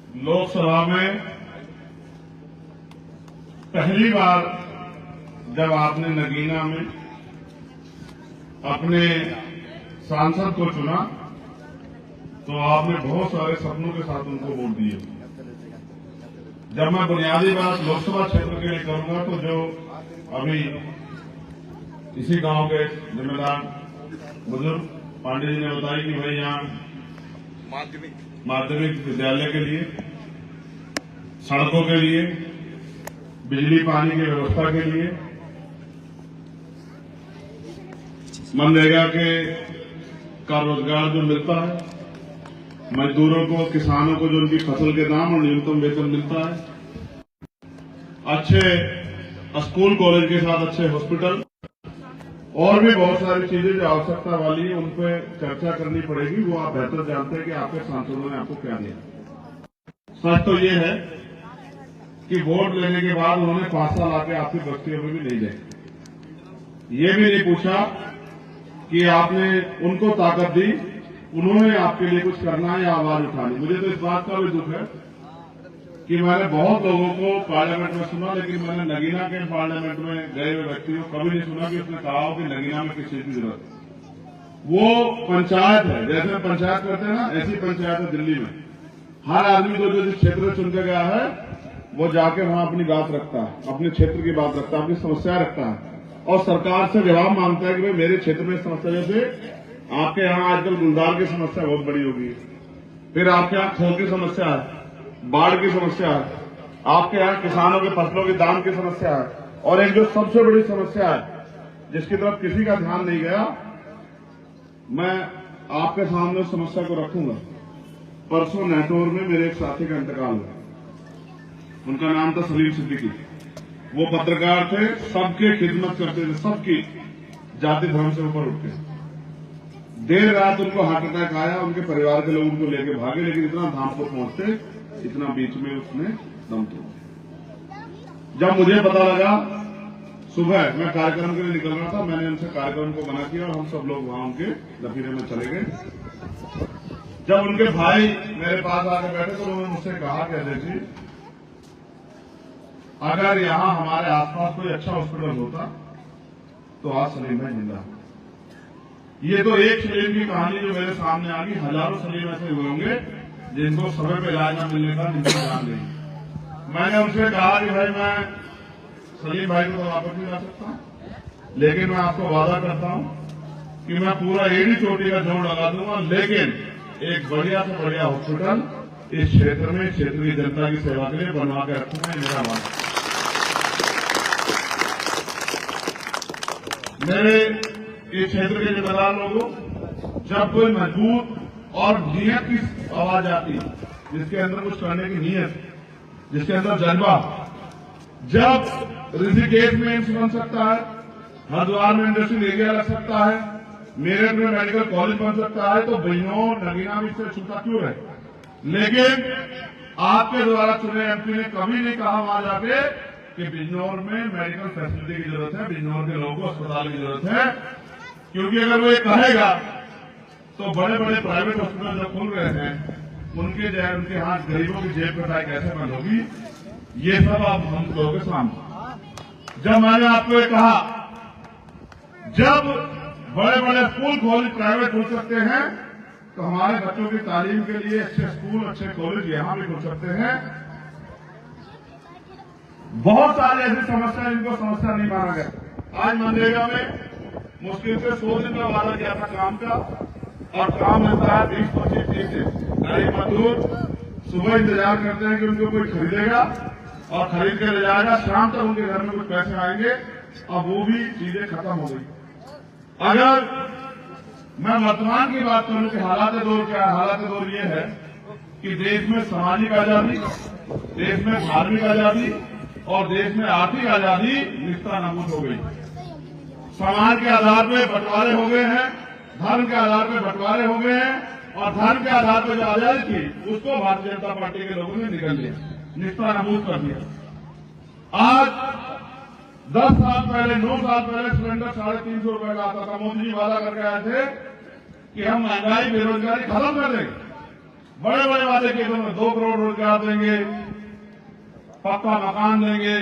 लोकसभा में पहली बार जब आपने नगीना में अपने सांसद को चुना तो आपने बहुत सारे सपनों के साथ उनको वोट दिए। जब मैं बुनियादी बात लोकसभा क्षेत्र के लिए करूंगा तो जो अभी इसी गांव के जिम्मेदार बुजुर्ग पांडे जी ने बताया कि भाई यहाँ माध्यमिक विद्यालय के लिए, सड़कों के लिए, बिजली पानी की व्यवस्था के लिए, मनरेगा का रोजगार जो मिलता है, मजदूरों को, किसानों को जो उनकी फसल के दाम और न्यूनतम वेतन मिलता है, अच्छे स्कूल कॉलेज के साथ अच्छे हॉस्पिटल और भी बहुत सारी चीजें जो आवश्यकता वाली है उन पर चर्चा करनी पड़ेगी। वो आप बेहतर जानते हैं कि आपके सांसदों ने आपको क्या दिया। सच तो ये है कि वोट लेने के बाद उन्होंने 5 साल आके आपकी बस्तियों में भी नहीं जाए। ये भी नहीं पूछा कि आपने उनको ताकत दी, उन्होंने आपके लिए कुछ करना है या आवाज उठानी। मुझे तो इस बात का भी दुख है कि मैंने बहुत लोगों को पार्लियामेंट में सुना, लेकिन मैंने नगीना के पार्लियामेंट में गए हुए व्यक्ति को कभी नहीं सुना कि उसने कहा हो कि नगीना में किस चीज की जरूरत है। वो पंचायत है, जैसे पंचायत करते हैं ना, ऐसी पंचायत है दिल्ली में। हर आदमी को जो जिस क्षेत्र में चुन के गया है वो जाके वहां अपनी बात रखता है, अपने क्षेत्र की बात रखता है, अपनी समस्या रखता है और सरकार से जवाब मांगता है कि भाई मेरे क्षेत्र में समस्या, जैसे आपके यहाँ आजकल गुलदार की समस्या बहुत बड़ी होगी, फिर आपके यहाँ खो की समस्या है, बाढ़ की समस्या है, आपके यहाँ किसानों के फसलों के दाम की समस्या है, और एक जो सबसे बड़ी समस्या है जिसकी तरफ किसी का ध्यान नहीं गया, मैं आपके सामने उस समस्या को रखूंगा। परसों नेटोर में मेरे एक साथी का इंतकाल हुआ, उनका नाम था सलीम सिद्दीकी। वो पत्रकार थे, सबके खिदमत करते थे, सबकी जाति धर्म से ऊपर उठ के। देर रात उनको हार्ट अटैक आया, उनके परिवार के लोग उनको लेके भागे, लेकिन इतना धामपुर पहुंचते, इतना बीच में उसने दम तोड़ा। जब मुझे पता लगा, सुबह मैं कार्यक्रम के लिए निकल रहा था, मैंने उनसे कार्यक्रम को मना किया और हम सब लोग वहां उनके लफीरे में चले गए। जब उनके भाई मेरे पास आकर बैठे तो उन्होंने मुझसे कहा कि अजय जी, अगर यहां हमारे आसपास कोई अच्छा हॉस्पिटल होता तो आज सलीम भाई जिंदा होता। ये तो एक सलीम की कहानी जो मेरे सामने आ गई, हजारों सलीम ऐसे हुए होंगे जिनको समय पे इलाज न मिलने का जिनको ध्यान नहीं। मैंने उनसे कहा कि भाई मैं सलीम भाई को तो वापस नहीं ला सकता, लेकिन मैं आपको वादा करता हूं कि मैं पूरा एड़ी चोटी का जोड़ लगा दूंगा, लेकिन एक बढ़िया से बढ़िया हॉस्पिटल इस क्षेत्र में, क्षेत्र की जनता की सेवा के लिए बनवा के रखूंगा। मेरा वादा। मेरे इस क्षेत्र के जिम्मेदार लोगों, जब कोई मजबूत और नियत की आवाज आती, जिसके अंदर कुछ करने की नियत, जिसके अंदर जज्बा, जब ऋषिकेश में एम्स बन सकता है, हरिद्वार में इंडस्ट्रियल एरिया लग सकता है, मेरठ में मेडिकल कॉलेज बन सकता है, तो बिजनौर नगीना में इससे छूटा क्यों है? लेकिन आपके द्वारा चुने एमपी ने कभी नहीं कहा वहां जाके कि बिजनौर में मेडिकल फैसिलिटी की जरूरत है, बिजनौर के लोगों को अस्पताल की जरूरत है। क्योंकि अगर वो ये कहेगा तो बड़े बड़े प्राइवेट हॉस्पिटल जो खुल रहे हैं उनके हाथ गरीबों की जेब कटाई कैसे बंद होगी, ये सब आप हम लोगों के सामने। जब मैंने आपको ये कहा, जब बड़े बड़े स्कूल कॉलेज प्राइवेट खुल सकते हैं तो हमारे बच्चों की तालीम के लिए अच्छे स्कूल, अच्छे कॉलेज यहां भी खुल सकते हैं। बहुत सारी ऐसी समस्या जिनको समस्या नहीं माना गया। आज मनरेगा में मुश्किल से 100 दिन का वादा किया था काम का, और काम मिलता है 20-25 दिन। गरीब मजदूर सुबह इंतजार करते हैं कि उनको कोई खरीदेगा और खरीद के ले जाएगा, शाम तक उनके घर में कुछ पैसे आएंगे। अब वो भी चीजें खत्म हो गई। अगर मैं वर्तमान की बात करूं कि हालात दौर क्या है, हालात दौर ये है कि देश में सामाजिक आजादी, देश में धार्मिक आजादी और देश में आर्थिक आजादी निस्तानाबूद हो गई। समाज के आधार पर बंटवारे हो गए हैं, धर्म के आधार पर बंटवारे हो गए हैं, और धर्म के आधार पर जो आजादी थी उसको भारतीय जनता पार्टी के लोगों ने निकल लिया, निस्तानाबूद कर दिया। आज 10 साल पहले, 9 साल पहले सिलेंडर 350 रुपए का आता था। मोदी जी वादा करके आए थे कि हम महंगाई, बेरोजगारी खत्म कर देंगे। बड़े बड़े वादे किए उन्होंने 2 करोड़ रोजगार देंगे, पक्का मकान देंगे,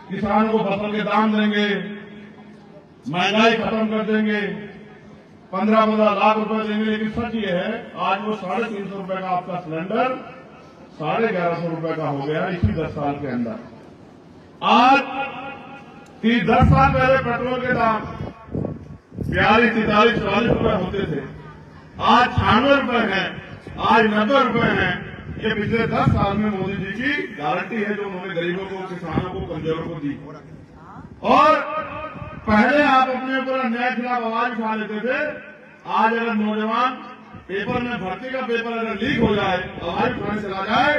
किसानों को फसल के दाम देंगे, महंगाई खत्म कर देंगे, 15-15 लाख रुपए देंगे। लेकिन सच ये है आज वो 350 रुपए का आपका सिलेंडर 1150 रुपए का हो गया इसी 10 साल के अंदर। आज 10 साल पहले पेट्रोल के दाम 42, 43, 44 रुपए होते थे, आज 96 रुपए हैं, आज 90 रुपए हैं। ये पिछले 10 साल में मोदी जी की गारंटी है जो उन्होंने गरीबों को, किसानों को, कमजोरों को दी। और पहले आप अपने ऊपर अन्याय के खिलाफ आवाज उठा लेते थे, आज अगर नौजवान पेपर में भर्ती का पेपर अगर लीक हो जाए, आवाज उठाने चला जाए,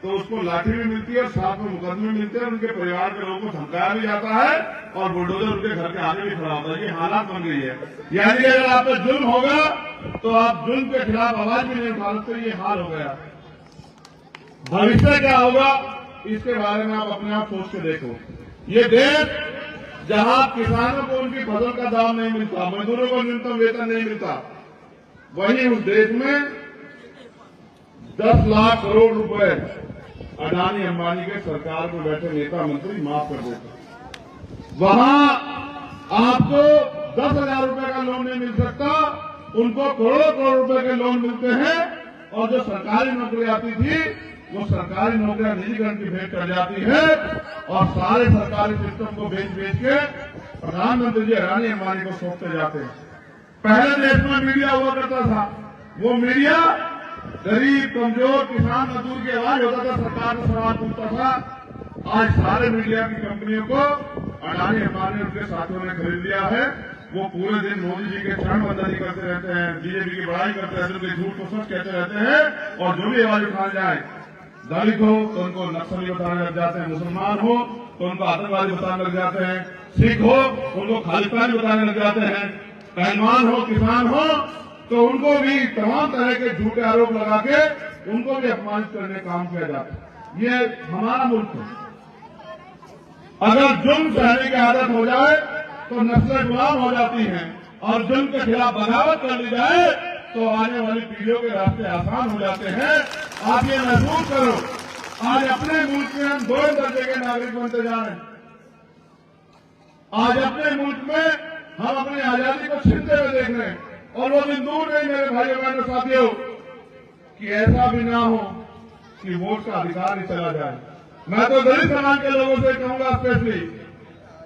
तो उसको लाठी भी मिलती है और साथ में मुकदमे मिलते हैं, उनके परिवार के लोगों को धमकाया भी जाता है और बुलडोजर उनके घर के आगे भी खड़ा होता है। ये हालात बन गई है। यानी कि अगर आप पे जुल्म होगा तो आप जुल्म के खिलाफ आवाज भी नहीं उठा सकते। ये हाल हो गया। भविष्य क्या होगा इसके बारे में आप अपने आप सोच के देखो। ये देश जहां किसानों को उनकी फसल का दाम नहीं मिलता, मजदूरों को न्यूनतम वेतन नहीं मिलता, वहीं उस देश में 10 लाख करोड़ रुपए अडानी अंबानी के सरकार में बैठे नेता मंत्री माफ कर देते। वहां आपको 10,000 रुपए का लोन नहीं मिल सकता, उनको करोड़ों करोड़ रुपए के लोन मिलते हैं। और जो सरकारी नौकरी आती थी वो सरकारी नौकरियां निजीकरण की भेंट कर जाती है और सारे सरकारी सिस्टम को बेच के प्रधानमंत्री जी अडानी अंबानी को सौंपते जाते हैं। पहले देश में मीडिया हुआ करता था, वो मीडिया गरीब, कमजोर, किसान, मजदूर की आवाज होता था, सरकार से सवाल पूछता था। आज सारे मीडिया की कंपनियों को अडानी अंबानी उनके साथियों ने खरीद लिया है। वो पूरे दिन मोदी जी के चरण वंदनी करते रहते हैं, बीजेपी की बड़ाई करते रहते हैं, उनके झूठ को सच कहते रहते हैं। और जो भी आवाज उठाने जाए, दलित हो तो उनको नक्सली बताने लग जाते हैं, मुसलमान हो तो उनको आतंकवादी बताने लग जाते हैं, सिख हो उनको खालिस्तानी बताने लग जाते हैं, पहलवान हो, किसान हो तो उनको भी तमाम तरह के झूठे आरोप लगा के उनको भी अपमानित करने का काम किया जाता है। ये हमारा मुल्क है। अगर जुल्म सहने की आदत हो जाए तो नस्लें गुलाम हो जाती हैं और जुल्म के खिलाफ बगावत कर ली जाए तो आने वाली पीढ़ियों के रास्ते आसान हो जाते हैं। आप ये महसूस करो, आज अपने मुल्क में हम 2 दर्जे के नागरिक बनते जा रहे हैं। आज अपने मुल्क में हम अपनी आजादी को छीनते हुए देख रहे हैं। और वो दिन दूर नहीं मेरे भाइयों बहनों साथियों कि ऐसा भी ना हो कि वोट का अधिकार ही चला जाए। मैं तो दलित समाज के लोगों से कहूंगा स्पेशली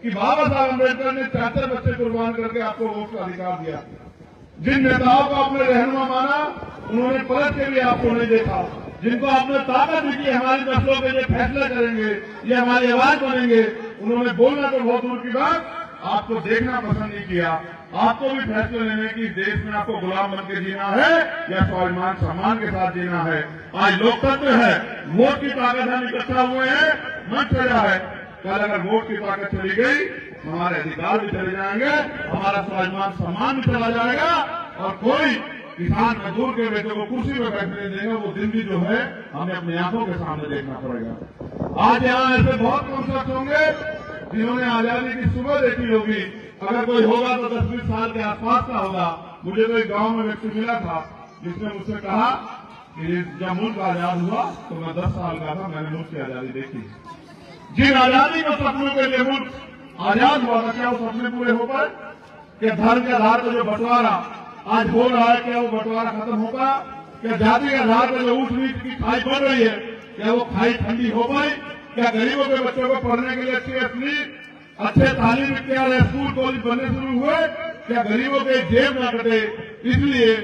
कि बाबा साहब अम्बेडकर ने 73 बच्चे कुर्बान करके आपको वोट का अधिकार दिया। जिन नेताओं को आपने रहनुमा माना उन्होंने पलट के भी आपको नहीं देखा। जिनको आपने ताकत दी कि हमारी नस्लों के लिए फैसला करेंगे, ये हमारी आवाज बनेंगे, उन्होंने बोलना तो बहुत दूर की बात, आपको देखना पसंद नहीं किया। आपको भी फैसले लेने की देश में आपको गुलाम बन के जीना है या स्वाभिमान सम्मान के साथ जीना है। आज लोकतंत्र है, वोट की ताकत हम इकट्ठा हुए हैं, मंच सजा है। कल अगर वोट की ताकत चली गई हमारे अधिकार भी चले जाएंगे, हमारा स्वाभिमान सम्मान भी चला जाएगा और कोई किसान मजदूर के बेटे को कुर्सी पर बैठने देंगे। वो दिन भी जो है हमें अपनी आंखों के सामने देखना पड़ेगा। आज यहाँ ऐसे बहुत कम शख्स होंगे जिन्होंने आजादी की सुबह देखी होगी। अगर कोई होगा तो 10-20 साल के आसपास का होगा। मुझे तो एक गांव में व्यक्ति मिला था जिसने मुझसे कहा कि जब मुल्क आजाद हुआ तो मैं 10 साल का था, मैंने मुल्क की आजादी देखी। जिन आजादी के सपनों के लिए मुल्क आजाद हुआ था, क्या वो सपने पूरे हो पाए? क्या धर्म के आधार पर जो बंटवारा आज हो रहा है, क्या वो बंटवारा खत्म होगा? क्या जाति के आधार पर जो ऊंच नीच की खाई बढ़ रही है, क्या वो खाई ठंडी हो पाई? क्या गरीबों के बच्चों को पढ़ने के लिए अच्छे तालीम इख्तियार स्कूल कॉलेज बनने शुरू हुए? क्या गरीबों के जेब न कटे इसलिए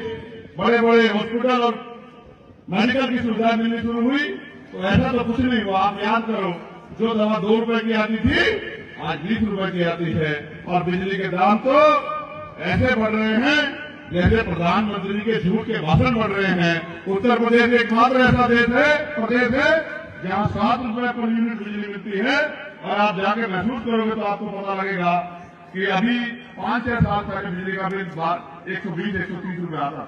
बड़े बड़े हॉस्पिटल और मेडिकल की सुविधा मिलनी शुरू हुई? तो ऐसा तो कुछ नहीं हुआ। आप याद करो, जो दवा 2 रुपए की आती थी आज 20 रुपए की आती है। और बिजली के दाम तो ऐसे बढ़ रहे हैं जैसे प्रधानमंत्री के झूठ के भाषण बढ़ रहे हैं। उत्तर प्रदेश एकमात्र ऐसा प्रदेश है जहां 7 रुपए पर यूनिट बिजली मिलती है। और आप जाके महसूस करोगे तो आपको पता लगेगा कि अभी 5-6 साल पहले बिजली का बिल 120-130 रुपए आता,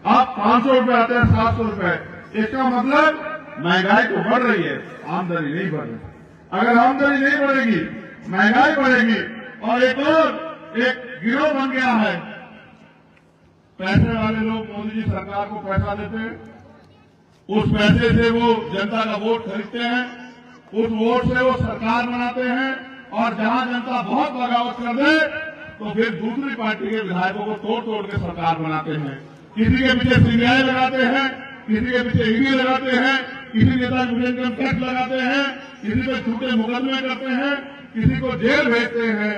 अब 500 रुपए आते हैं, 700 रुपए। इसका मतलब महंगाई तो बढ़ रही है, आमदनी नहीं बढ़ रही। अगर आमदनी नहीं बढ़ेगी महंगाई बढ़ेगी। और एक गिरोह बन गया है, पैसे वाले लोग मोदी जी सरकार को पैसा देते हैं, उस पैसे से वो जनता का वोट खरीदते हैं, उस वोट से वो सरकार बनाते हैं, और जहां जनता बहुत बगावत कर दे तो फिर दूसरी पार्टी के विधायकों को तोड़ तोड़ के सरकार बनाते हैं। किसी के पीछे सीबीआई लगाते हैं, किसी के पीछे ईडी लगाते हैं, किसी नेता के इनकम टैक्स लगाते हैं, किसी पे झूठे मुकदमे करते हैं, किसी को जेल भेजते हैं।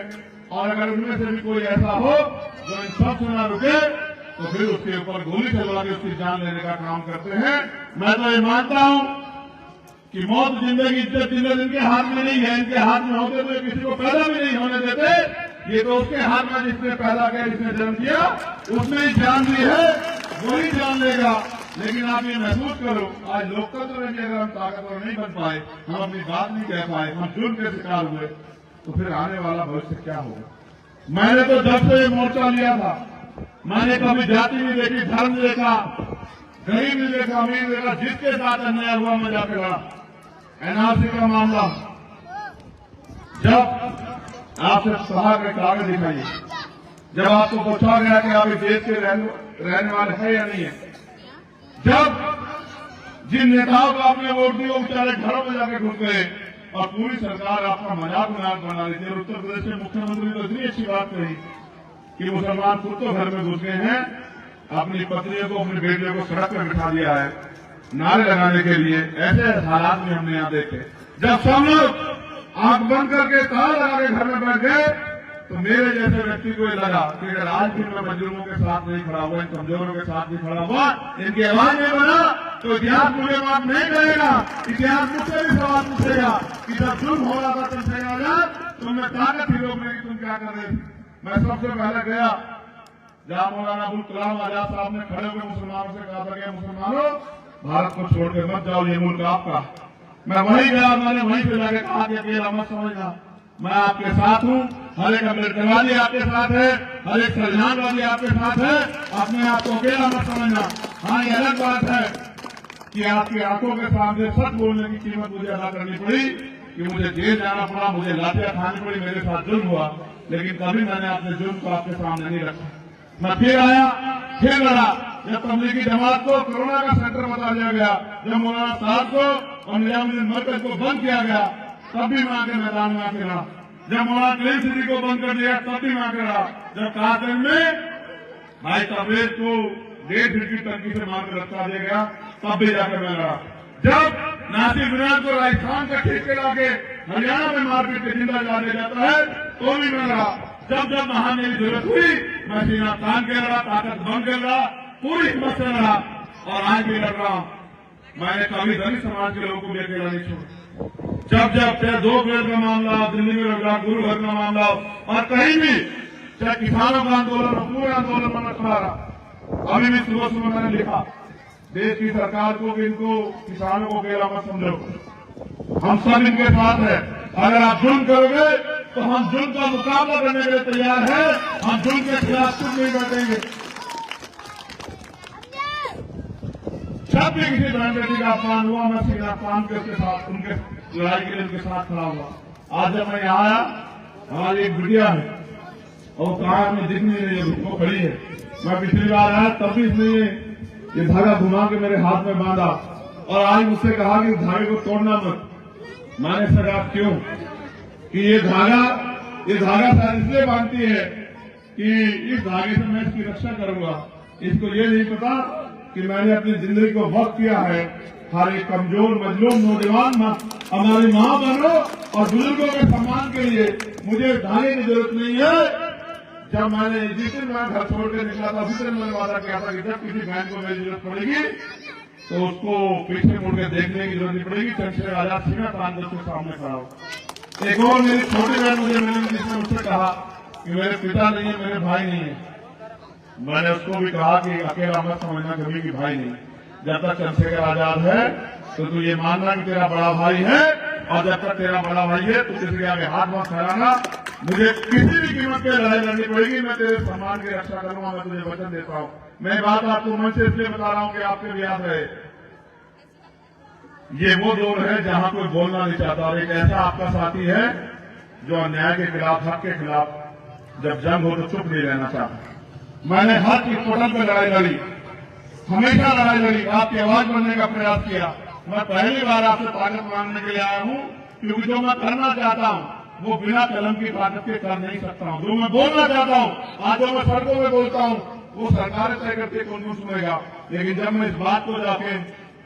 और अगर उनमें से भी कोई ऐसा हो जो इन सब से न रुके तो फिर उसके ऊपर गोली चलवा के उसकी जान लेने का काम करते हैं। मैं तो ये मानता हूं कि मौत, जिंदगी, इज्जत, जिंदगी इनके हाथ में नहीं है। इनके हाथ में होते तो किसी को पैदा भी नहीं होने देते। ये तो उसके हाथ में जिसने पैदा किया, जिसने जन्म दिया, उसने ही जान दी है, वही जान लेगा। लेकिन आप ये महसूस करो, आज लोकतंत्र में भी अगर हम ताकतवर नहीं बन पाए, हम अपनी बात नहीं कह पाए, हम जुल्म के शिकार हुए, तो फिर आने वाला भविष्य क्या होगा। मैंने तो जब से ये मोर्चा लिया था, मैंने कभी जाति नहीं देखी, धर्म नहीं देखा, गरीब नहीं देखा, अमीर नहीं देखा। जिसके साथ अन्याय हुआ मैं जाके लड़ा। एनआरसी का मामला, जब आपसे सभा के कागज दिखाइए, जब आपको पूछा गया कि आप इस देश के रहने वाले हैं या नहीं है, जब जिन नेताओं को आपने वोट दिया वो बेचारे घरों में जाके घुस गए और पूरी सरकार आपका मजाक बना रही थी। और उत्तर प्रदेश के मुख्यमंत्री तो इतनी अच्छी बात कही कि मुसलमान खुद तो घर में घुस गए हैं, अपनी पत्नियों को, अपनी बेटियों को सड़क पर बिठा दिया है नारे लगाने के लिए। ऐसे हालात में हमने यहाँ देखे। जब सब लोग आंख बंद करके ताला लगा के घर में बैठ गए तो मेरे जैसे व्यक्ति को ये लगा कि अगर आज भी मैं मजलूमों के साथ नहीं खड़ा हुआ, इन कमजोरों के साथ नहीं खड़ा हुआ, इनकी आवाज नहीं बना, तो इतिहास मुझे माफ नहीं करेगा। इतिहास मुझसे भी सवाल पूछेगा कि जब जुल्म हो रहा था चंद्रशेखर आजाद, तुमने ताकत ही रोक ली, तुम क्या कर रहे थे। मैं सबसे पहले गया जहां मौलाना अबुल कलाम आजाद साहब ने खड़े हुए मुसलमानों से कहा था कि मुसलमानों, भारत को छोड़ के मत जाओ, ये मुल्क आपका। मैं वहीं गया, मैंने वहीं पे जाके कहा कि अकेला मत समझना, मैं आपके साथ हूं। हर एक अम्बेडकरवादी आपके साथ है, हर एक संविधानवादी आपके साथ है, अपने आप को अकेला मत समझना। हाँ, ये अलग बात है कि आपकी आंखों के सामने सच बोलने की कीमत मुझे अदा करनी पड़ी, कि मुझे जेल जाना पड़ा, मुझे लाठियां खानी पड़ी, मेरे साथ जुल्म हुआ, लेकिन कभी मैंने अपने जुल्म को आपके सामने नहीं रखा। मैं फिर आया, फिर लड़ा। जब तबलीगी जमात को कोरोना का सेंटर बता दिया गया, जब मौलाना साहब को और निजामुद्दीन मरकज को बंद किया गया, तब भी मैं आके मैदान में आके रहा। जब मौलाना कलीम सिद्दीकी को बंद कर दिया, तब भी मैं आके रहा। जब कासगंज में भाई तबरेज को 1.5 फीट की टंकी से मारकर रखा दिया गया, तब भी जाकर मैं लड़ा। जब नासिर बिलाल को राजस्थान का ठेके लाके हरियाणा में मारपीट के जिंदा ला दिया जाता है, तो भी मैं लड़ा। जब जब वहां मेरी जरूरत हुई, मैं सीना तान के लड़ा, ताकत बंद कर रहा, पूरी हिम्मत से लड़ा, और आज भी लड़ रहा हूं। मैंने कभी दलित समाज के लोगों को भी अकेला नहीं छोड़ा। जब जब चाहे 2 पेड़ का मामला, दिल्ली में लगा गुरु घर का मामला, और कहीं भी चाहे किसानों का आंदोलन हो, पूरा आंदोलन मैंने खड़ा रहा। अभी भी सुबह सुबह मैंने लिखा देश की सरकार को कि इनको किसानों को अकेला मत समझो, हम सब इनके साथ हैं। अगर आप जुल्म करोगे तो हम जुल्म का मुकाबला करने के लिए तैयार हैं। हम जुल्म के खिलाफ कुछ नहीं बैठेंगे। जब भी किसी बहन बेटी का अपमान हुआ, मैं सीधा अपमान के उसके साथ, उनके लड़ाई के लिए उनके साथ खड़ा हुआ। आज जब मैं यहाँ आया, हमारी एक बिटिया है और कहा हमें दिख नहीं रही है, वो खड़ी है। मैं पिछली बार आया तब भी इसने ये धागा घुमा के मेरे हाथ में बांधा, और आज मुझसे कहा कि धागे को तोड़ना मत। मैंने सर आप क्यों? कि ये धागा शायद इसलिए बांधती है कि इस धागे से मैं इसकी रक्षा करूंगा। इसको ये नहीं पता कि मैंने अपनी जिंदगी को वक्त किया है हर एक कमजोर मजलूम नौजवान हमारी मां बनो और बुजुर्गों के सम्मान के लिए। मुझे धागे की जरूरत नहीं है। जब मैंने जिस दिन मैं घर छोड़ के निकला था, उसी दिन मैंने वादा किया था कि जब किसी बहन को मेरी जरूरत पड़ेगी तो उसको पीछे मुड़ के देखने की जरूरत नहीं पड़ेगी। चंद्रशेखर आजाद सीना तान के उसके सामने खड़ा हो। एक और मेरी छोटी बहन मुझे मिली, जिसने मुझसे कहा कि मेरे पिता नहीं है, मेरे भाई नहीं है। मैंने उसको भी कहा कि अकेला मत समझना, कभी भी भाई नहीं। जब तक चंद्रशेखर आजाद है तो तू ये मानना कि तेरा बड़ा भाई है, और जब तक तेरा बड़ा भाई है तो किसी के आगे हाथ मत फैलाना। मुझे किसी भी कीमत पे लड़ाई लड़नी पड़ेगी, मैं तेरे सम्मान की रक्षा करूंगा, मैं तुझे वचन देता हूं। मैं बात आपको मन से इसलिए बता रहा हूं कि आपके भी याद रहे। ये वो दौर है जहां कोई बोलना नहीं चाहता, और एक ऐसा आपका साथी है जो अन्याय के खिलाफ, हक के खिलाफ जब जंग हो तो चुप नहीं रहना चाहता। मैंने हर चीज पटल पर लड़ाई लड़ी, हमेशा लड़ाई लड़ी, आपकी आवाज बनने का प्रयास किया। मैं पहली बार आपसे ताकत मांगने के लिए आया हूँ, क्योंकि जो मैं करना चाहता हूँ वो बिना कलम की ताकत के कर नहीं सकता हूँ। जो मैं बोलना चाहता हूँ, आज जो मैं सड़कों में बोलता हूँ, वो सरकार तय करती कौन कौन सुनेगा। लेकिन जब मैं इस बात को जाके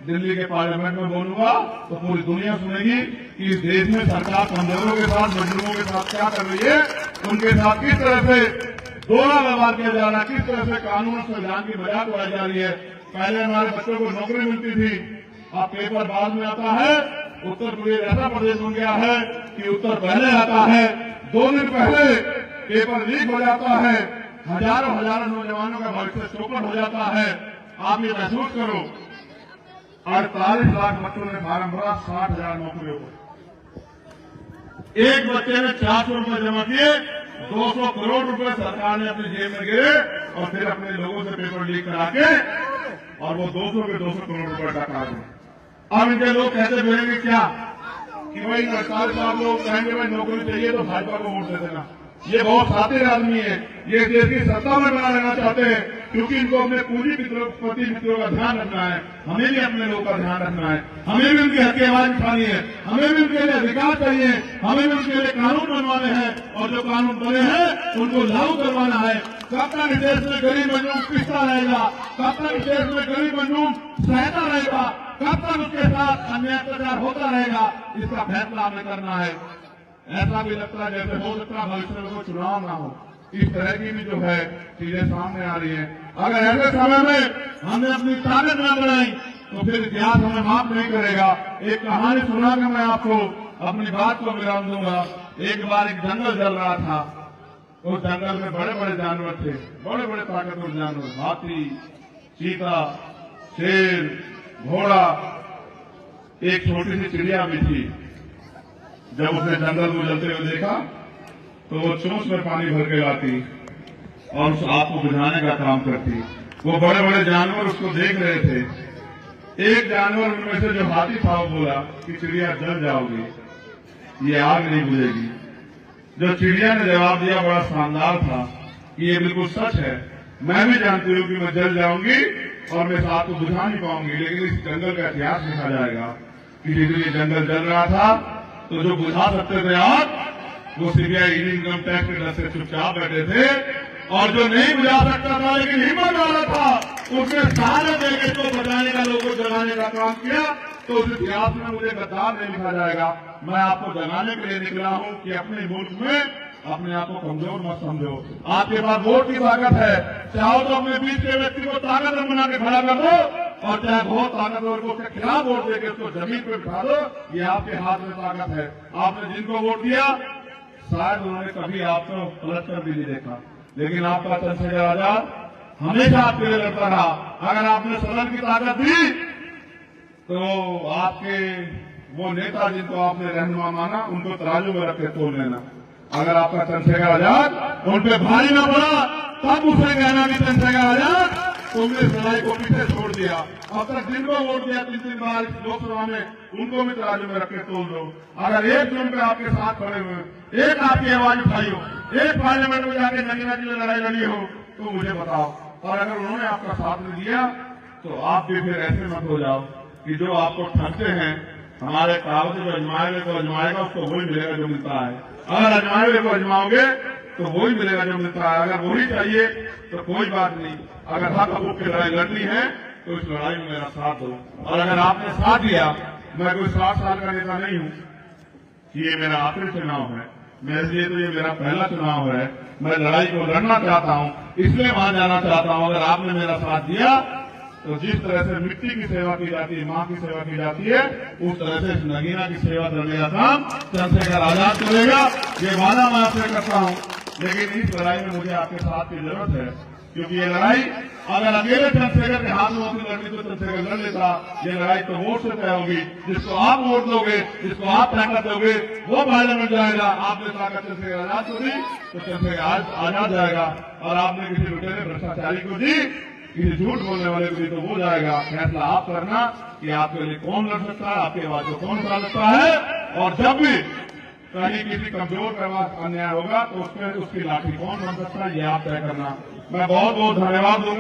दिल्ली के पार्लियामेंट में बोलूंगा तो पूरी दुनिया सुनेगी कि इस देश में सरकार कमजोरों के साथ, मजलूमों के साथ क्या कर रही है, उनके साथ किस तरह से दोहरा व्यवहार किया जा रहा है, किस तरह से कानून और संविधान की मजाक उड़ाई जा रही है। पहले हमारे बच्चों को नौकरी मिलती थी, अब पेपर बाद में आता है। उत्तर प्रदेश ऐसा प्रदेश बन गया है कि उत्तर पहले आता है, 2 दिन पहले पेपर लीक हो जाता है, हजारों नौजवानों का भविष्य चौपट हो जाता है। आप ये महसूस करो, 48 लाख बच्चों ने फार्म भरा, 60,000 नौकरियों को। एक बच्चे ने 400 रुपए जमा किए, 200 करोड़ रुपए सरकार ने अपनी जेब में गिरे और फिर अपने लोगों से पेपर लीक करा के और वो 200 के 200 करोड़ रुपए टका दें। अब इनके लोग कहते फिरेंगे क्या कि भाई 48 लाख लोग कहेंगे भाई नौकरी चाहिए तो भाजपा को वोट दे देना। ये बहुत शातिर आदमी है, ये देश की सत्ता में बना लेना चाहते हैं, क्योंकि इनको अपने पूंजीपति मित्रों का ध्यान रखना है। हमें भी अपने लोगों का ध्यान रखना है, हमें भी उनकी हक की आवाज उठानी है, हमें भी उनके लिए अधिकार चाहिए, हमें भी उनके लिए कानून बनवाने हैं और जो कानून बने हैं उनको लागू करवाना है। कब तक इस देश में गरीब मजलूम पिसता रहेगा, कब तक इस देश में गरीब मजलूम सहता रहेगा, कब तक उसके साथ अन्याय अत्याचार होता रहेगा, इसका फैसला हमें करना है। ऐसा भी लगता है जैसे हो सकता है भविष्य में कोई चुनाव ना हो, इस तरह की भी जो है चीजें सामने आ रही है। अगर ऐसे समय में हमने अपनी ताकत न बढ़ाई तो फिर इतिहास हमें माफ नहीं करेगा। एक कहानी सुना के मैं आपको अपनी बात को विराम दूंगा। एक बार एक जंगल जल रहा था, उस जंगल में बड़े बड़े जानवर थे, बड़े बड़े ताकतवर जानवर, हाथी, चीता, शेर, घोड़ा। एक छोटी सी चिड़िया भी थी। जब उसने जंगल को जलते हुए देखा तो वो चोंच में पानी भर के लाती और उस आग को बुझाने का काम करती। वो बड़े बड़े जानवर उसको देख रहे थे। एक जानवर उनमें से जो हाथी था वो बोला कि चिड़िया जल जाओगी, ये आग नहीं बुझेगी। जो चिड़िया ने जवाब दिया बड़ा शानदार था कि ये बिल्कुल सच है, मैं भी जानती हूँ कि मैं जल जाऊंगी और मैं इस आग को बुझा नहीं पाऊंगी, लेकिन इस जंगल का इतिहास लिखा जाएगा कि ये जंगल जल रहा था तो जो बुझा सकते थे आग वो सीबीआई इनकम टैक्स के डर से चुपचाप बैठे थे, और जो नहीं बुझा सकता था लेकिन हिम्मत वाला था उसने सहारा देकर इसको बचाने का, लोगों को जगाने का काम किया। तो उस इतिहास में मुझे गद्दार नहीं लिखा जाएगा। मैं आपको जगाने के लिए निकला हूं कि अपने मुल्क में अपने आप को कमजोर मत समझो। आपके पास वोट की ताकत है, चाहो तो अपने बीच के व्यक्ति को ताकतवर बना के खड़ा कर दो, और चाहे बहुत ताकतवर को उसके खिलाफ वोट देकर उसको जमीन पे बिठा दो। ये आपके हाथ में ताकत है। आपने जिनको वोट दिया शायद उन्होंने कभी आपको पलट कर भी नहीं देखा, लेकिन आपका चंद्रशेखर आजाद हमेशा आपके लिए लड़ता रहा। अगर आपने सदन की ताकत दी तो आपके वो नेता जिनको आपने रहनुमा माना उनको तराजू में रख के तोल लेना। अगर आपका चंद्रशेखर आजाद उन पे भारी न पड़ा तब उसे कहना कि चंद्रशेखर आजाद तुमने इस लड़ाई को पीछे छोड़ दिया। अब तक जिनको वोट दिया 3 बार इस लोकसभा में, उनको भी तराजू में रख के तोल दो। अगर एक जून पे आपके साथ खड़े हुए, एक आपकी आवाज उठाई हो, एक पार्लियामेंट में जाके नगीना के लिए लड़ाई लड़ी हो तो मुझे बताओ। और अगर उन्होंने आपका साथ नहीं दिया तो आप भी फिर ऐसे मत हो जाओ कि जो आपको ठगते हैं, हमारे कागज जो अजमाएगा तो अजमाएगा उसको वही मिलेगा जो मिलता है। अगर अजमाएंगे को अजमाओगे तो वही मिलेगा जो मिलता है। अगर वही चाहिए तो कोई बात नहीं। अगर हक हकूक की लड़ाई लड़नी है तो इस लड़ाई में मेरा साथ दो। और अगर आपने साथ दिया, मैं कोई 60 साल का नेता नहीं हूं कि ये मेरा आखिरी चुनाव है, मेरे लिए तो ये मेरा पहला चुनाव है। मैं लड़ाई को लड़ना चाहता हूं, इसलिए वहां जाना चाहता हूं। अगर आपने मेरा साथ दिया तो जिस तरह से मिट्टी की सेवा की जाती है, मां की सेवा की जाती है, उस तरह से इस नगीना की सेवा करने का काम चंद्रशेखर आजाद करेगा। ये वादा मैं आपसे करता हूं। लेकिन इस लड़ाई में मुझे आपके साथ की जरूरत है, क्योंकि ये लड़ाई अगर अकेले चंद्रशेखर के हाथ में होती लड़नी तो चंद्रशेखर लड़ लेता। ये लड़ाई तो वोट से तय होगी। जिसको आप वोट दोगे, जिसको आप ताकत दोगे, वो पार्लियामेंट जाएगा। आपने ताकत चंद्रशेखर आजाद को दी तो चंद्रशेखर आजाद जाएगा, और आपने किसी लुटेरे भ्रष्टाचारी को दी, किसी झूठ बोलने वाले को दी तो वो जाएगा। फैसला आप करना कि आपके लिए कौन लड़ सकता है, आपकी आवाज को कौन उठा सकता है। और जब भी कहीं किसी कमजोर के आवाज अन्याय होगा तो उसमें उसकी लाठी कौन बन सकता है, ये आप तय करना। मैं बहुत बहुत धन्यवाद दूंगा।